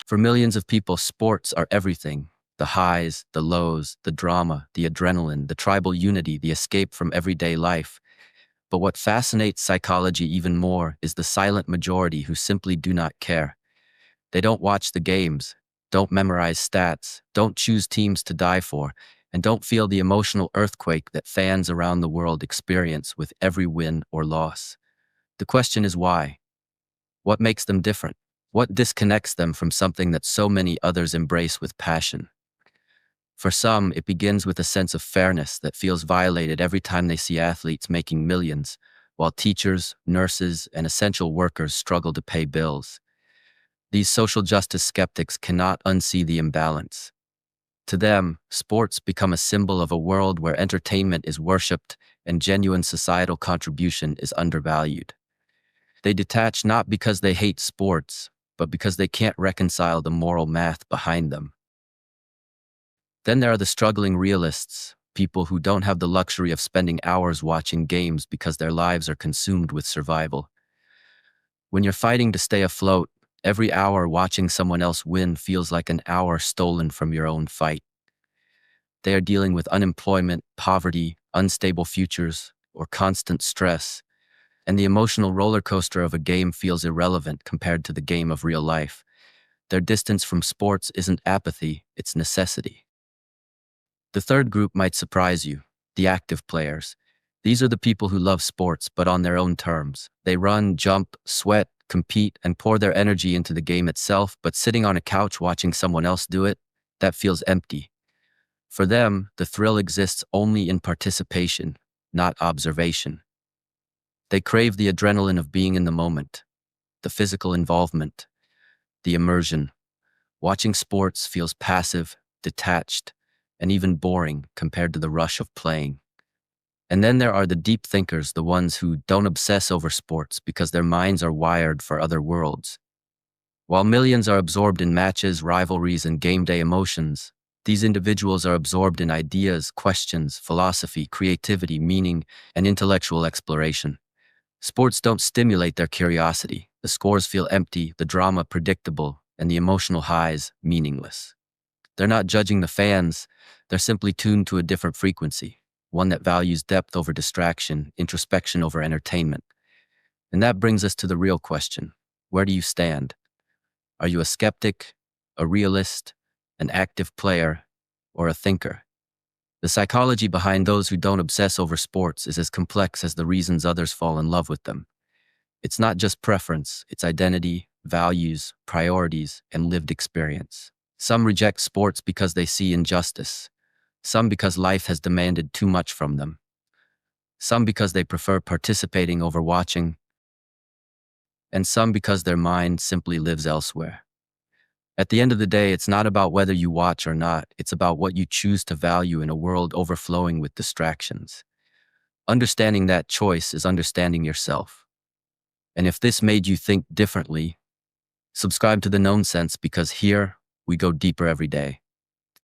For millions of people, sports are everything. The highs, the lows, the drama, the adrenaline, the tribal unity, the escape from everyday life. But what fascinates psychology even more is the silent majority who simply do not care. They don't watch the games, don't memorize stats, don't choose teams to die for, and don't feel the emotional earthquake that fans around the world experience with every win or loss. The question is why? What makes them different? What disconnects them from something that so many others embrace with passion? For some, it begins with a sense of fairness that feels violated every time they see athletes making millions, while teachers, nurses, and essential workers struggle to pay bills. These social justice skeptics cannot unsee the imbalance. To them, sports become a symbol of a world where entertainment is worshipped and genuine societal contribution is undervalued. They detach not because they hate sports, but because they can't reconcile the moral math behind them. Then there are the struggling realists, people who don't have the luxury of spending hours watching games because their lives are consumed with survival. When you're fighting to stay afloat, every hour watching someone else win feels like an hour stolen from your own fight. They are dealing with unemployment, poverty, unstable futures, or constant stress, and the emotional roller coaster of a game feels irrelevant compared to the game of real life. Their distance from sports isn't apathy, it's necessity. The third group might surprise you, the active players. These are the people who love sports, but on their own terms. They run, jump, sweat, compete, and pour their energy into the game itself, but sitting on a couch watching someone else do it, that feels empty. For them, the thrill exists only in participation, not observation. They crave the adrenaline of being in the moment, the physical involvement, the immersion. Watching sports feels passive, detached, and even boring compared to the rush of playing. And then there are the deep thinkers, the ones who don't obsess over sports because their minds are wired for other worlds. While millions are absorbed in matches, rivalries, and game day emotions, these individuals are absorbed in ideas, questions, philosophy, creativity, meaning, and intellectual exploration. Sports don't stimulate their curiosity. The scores feel empty, the drama predictable, and the emotional highs meaningless. They're not judging the fans, they're simply tuned to a different frequency, one that values depth over distraction, introspection over entertainment. And that brings us to the real question. Where do you stand? Are you a skeptic, a realist, an active player, or a thinker? The psychology behind those who don't obsess over sports is as complex as the reasons others fall in love with them. It's not just preference, it's identity, values, priorities, and lived experience. Some reject sports because they see injustice. Some because life has demanded too much from them. Some because they prefer participating over watching. And some because their mind simply lives elsewhere. At the end of the day, it's not about whether you watch or not, it's about what you choose to value in a world overflowing with distractions. Understanding that choice is understanding yourself. And if this made you think differently, subscribe to the Knownsense because here we go deeper every day.